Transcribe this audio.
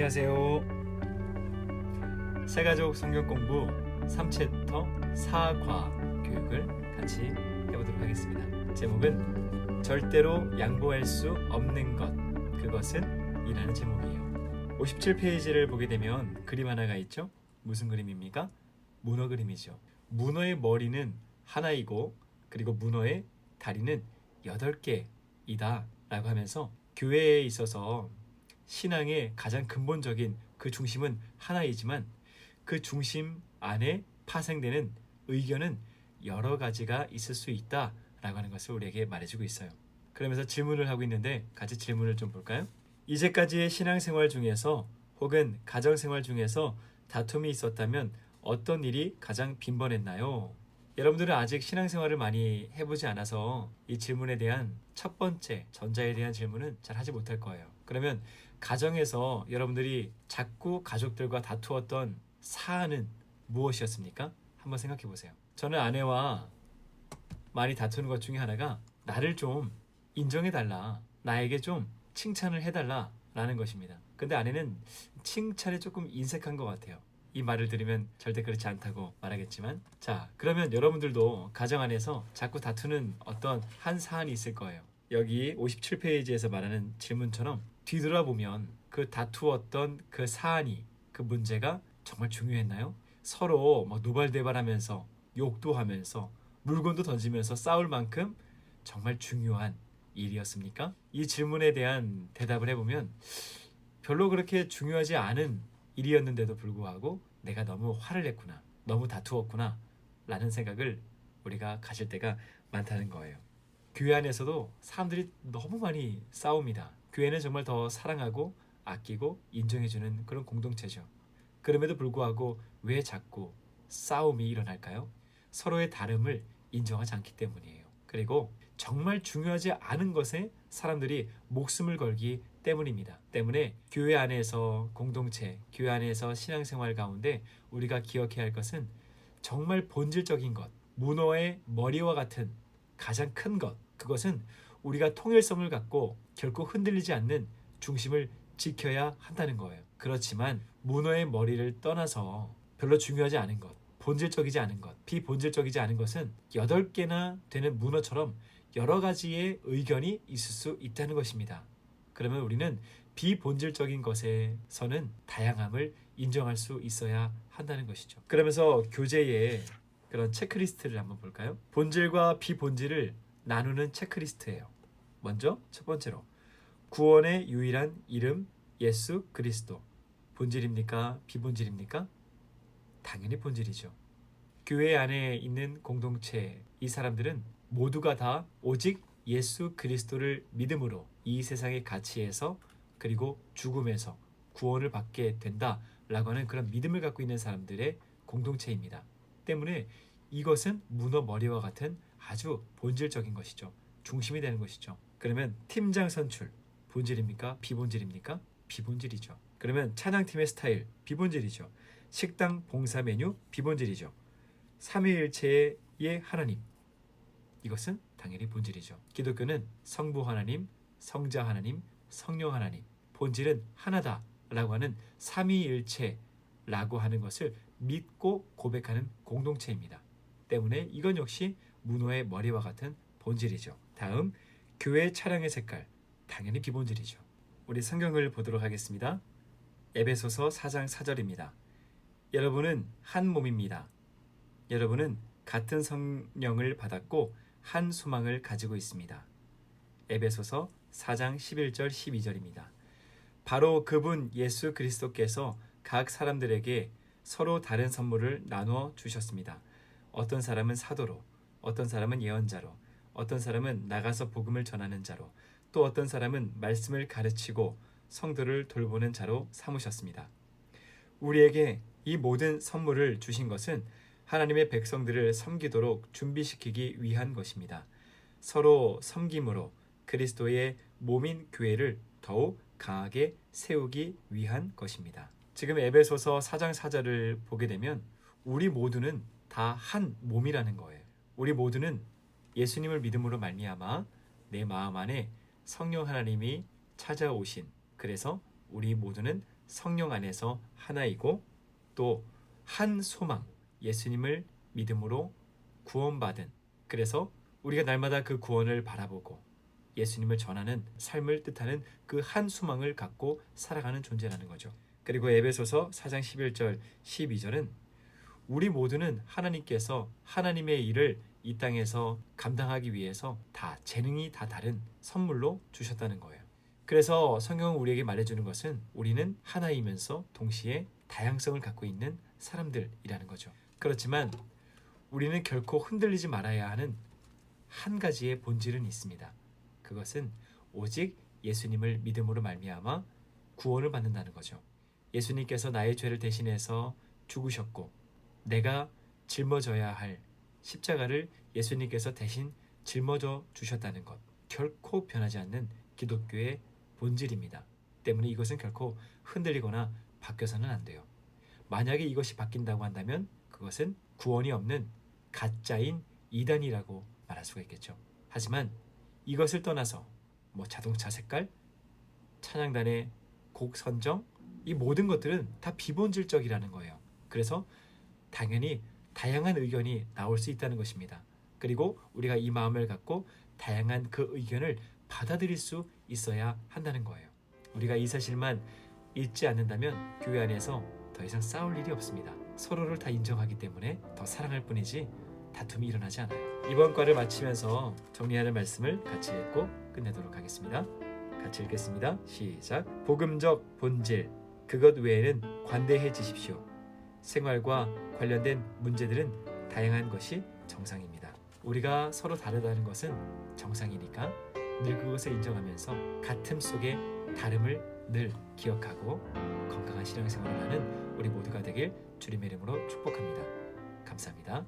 안녕하세요. 새가족 성경 공부 3챕터 4과 교육을 같이 해보도록 하겠습니다. 제목은 절대로 양보할 수 없는 것, 그것은 이라는 제목이에요. 57페이지를 보게 되면 그림 하나가 있죠? 무슨 그림입니까? 문어 그림이죠. 문어의 머리는 하나이고 그리고 문어의 다리는 8개이다 라고 하면서 교회에 있어서 신앙의 가장 근본적인 그 중심은 하나이지만 그 중심 안에 파생되는 의견은 여러 가지가 있을 수 있다라고 하는 것을 우리에게 말해주고 있어요. 그러면서 질문을 하고 있는데 같이 질문을 좀 볼까요? 이제까지의 신앙생활 중에서 혹은 가정생활 중에서 다툼이 있었다면 어떤 일이 가장 빈번했나요? 여러분들은 아직 신앙생활을 많이 해보지 않아서 이 질문에 대한 첫 번째 전자에 대한 질문은 잘 하지 못할 거예요. 그러면 가정에서 여러분들이 자꾸 가족들과 다투었던 사안은 무엇이었습니까? 한번 생각해 보세요. 저는 아내와 많이 다투는 것 중에 하나가 나를 좀 인정해달라, 나에게 좀 칭찬을 해달라 라는 것입니다. 근데 아내는 칭찬에 조금 인색한 것 같아요. 이 말을 들으면 절대 그렇지 않다고 말하겠지만, 자, 그러면 여러분들도 가정 안에서 자꾸 다투는 어떤 한 사안이 있을 거예요. 여기 57페이지에서 말하는 질문처럼 뒤돌아보면 그 다투었던 그 사안이, 그 문제가 정말 중요했나요? 서로 막 노발대발하면서 욕도 하면서 물건도 던지면서 싸울 만큼 정말 중요한 일이었습니까? 이 질문에 대한 대답을 해보면 별로 그렇게 중요하지 않은 일이었는데도 불구하고 내가 너무 화를 냈구나, 너무 다투었구나 라는 생각을 우리가 가질 때가 많다는 거예요. 교회 안에서도 사람들이 너무 많이 싸웁니다. 교회는 정말 더 사랑하고 아끼고 인정해주는 그런 공동체죠. 그럼에도 불구하고 왜 자꾸 싸움이 일어날까요? 서로의 다름을 인정하지 않기 때문이에요. 그리고 정말 중요하지 않은 것에 사람들이 목숨을 걸기 때문입니다. 때문에 교회 안에서 공동체, 교회 안에서 신앙생활 가운데 우리가 기억해야 할 것은 정말 본질적인 것, 문어의 머리와 같은 가장 큰 것, 그것은 우리가 통일성을 갖고 결코 흔들리지 않는 중심을 지켜야 한다는 거예요. 그렇지만 문어의 머리를 떠나서 별로 중요하지 않은 것, 본질적이지 않은 것, 비본질적이지 않은 것은 8개나 되는 문어처럼 여러 가지의 의견이 있을 수 있다는 것입니다. 그러면 우리는 비본질적인 것에서는 다양함을 인정할 수 있어야 한다는 것이죠. 그러면서 교재에 그런 체크리스트를 한번 볼까요? 본질과 비본질을 나누는 체크리스트예요. 먼저 첫 번째로 구원의 유일한 이름 예수 그리스도. 본질입니까? 비본질입니까? 당연히 본질이죠. 교회 안에 있는 공동체, 이 사람들은 모두가 다 오직 예수 그리스도를 믿음으로 이 세상의 가치에서 그리고 죽음에서 구원을 받게 된다라고 하는 그런 믿음을 갖고 있는 사람들의 공동체입니다. 때문에 이것은 문어 머리와 같은 아주 본질적인 것이죠. 중심이 되는 것이죠. 그러면 팀장 선출, 본질입니까? 비본질입니까? 비본질이죠. 그러면 찬양팀의 스타일, 비본질이죠. 식당 봉사 메뉴, 비본질이죠. 삼위일체의 하나님, 이것은 당연히 본질이죠. 기독교는 성부 하나님, 성자 하나님, 성령 하나님, 본질은 하나다 라고 하는 삼위일체라고 하는 것을 믿고 고백하는 공동체입니다. 때문에 이건 역시 문어의 머리와 같은 본질이죠. 다음, 교회 차량의 색깔, 당연히 비본질이죠. 우리 성경을 보도록 하겠습니다. 에베소서 4장 4절입니다. 여러분은 한 몸입니다. 여러분은 같은 성령을 받았고 한 소망을 가지고 있습니다. 에베소서 4장 11절 12절입니다. 바로 그분 예수 그리스도께서 각 사람들에게 서로 다른 선물을 나누어 주셨습니다. 어떤 사람은 사도로, 어떤 사람은 예언자로, 어떤 사람은 나가서 복음을 전하는 자로, 또 어떤 사람은 말씀을 가르치고 성도를 돌보는 자로 삼으셨습니다. 우리에게 이 모든 선물을 주신 것은 하나님의 백성들을 섬기도록 준비시키기 위한 것입니다. 서로 섬김으로 그리스도의 몸인 교회를 더욱 강하게 세우기 위한 것입니다. 지금 에베소서 4장 4절을 보게 되면 우리 모두는 다 한 몸이라는 거예요. 우리 모두는 예수님을 믿음으로 말미암아 내 마음 안에 성령 하나님이 찾아오신, 그래서 우리 모두는 성령 안에서 하나이고 또 한 소망, 예수님을 믿음으로 구원받은, 그래서 우리가 날마다 그 구원을 바라보고 예수님을 전하는 삶을 뜻하는 그 한 소망을 갖고 살아가는 존재라는 거죠. 그리고 에베소서 4장 11절 12절은 우리 모두는 하나님께서 하나님의 일을 이 땅에서 감당하기 위해서 다 재능이 다 다른 선물로 주셨다는 거예요. 그래서 성경은 우리에게 말해주는 것은 우리는 하나이면서 동시에 다양성을 갖고 있는 사람들이라는 거죠. 그렇지만 우리는 결코 흔들리지 말아야 하는 한 가지의 본질은 있습니다. 그것은 오직 예수님을 믿음으로 말미암아 구원을 받는다는 거죠. 예수님께서 나의 죄를 대신해서 죽으셨고 내가 짊어져야 할 십자가를 예수님께서 대신 짊어져 주셨다는 것, 결코 변하지 않는 기독교의 본질입니다. 때문에 이것은 결코 흔들리거나 바뀌어서는 안 돼요. 만약에 이것이 바뀐다고 한다면 그것은 구원이 없는 가짜인 이단이라고 말할 수가 있겠죠. 하지만 이것을 떠나서 자동차 색깔, 찬양단의 곡 선정, 이 모든 것들은 다 비본질적이라는 거예요. 그래서 당연히 다양한 의견이 나올 수 있다는 것입니다. 그리고 우리가 이 마음을 갖고 다양한 그 의견을 받아들일 수 있어야 한다는 거예요. 우리가 이 사실만 잊지 않는다면 교회 안에서 더 이상 싸울 일이 없습니다. 서로를 다 인정하기 때문에 더 사랑할 뿐이지 다툼이 일어나지 않아요. 이번 과를 마치면서 정리하는 말씀을 같이 읽고 끝내도록 하겠습니다. 같이 읽겠습니다. 시작. 복음적 본질, 그것 외에는 관대해지십시오. 생활과 관련된 문제들은 다양한 것이 정상입니다. 우리가 서로 다르다는 것은 정상이니까 늘 그것을 인정하면서 같음 속에 다름을 늘 기억하고 건강한 신앙생활을 하는 우리 모두가 되길 주님의 이름으로 축복합니다. 감사합니다.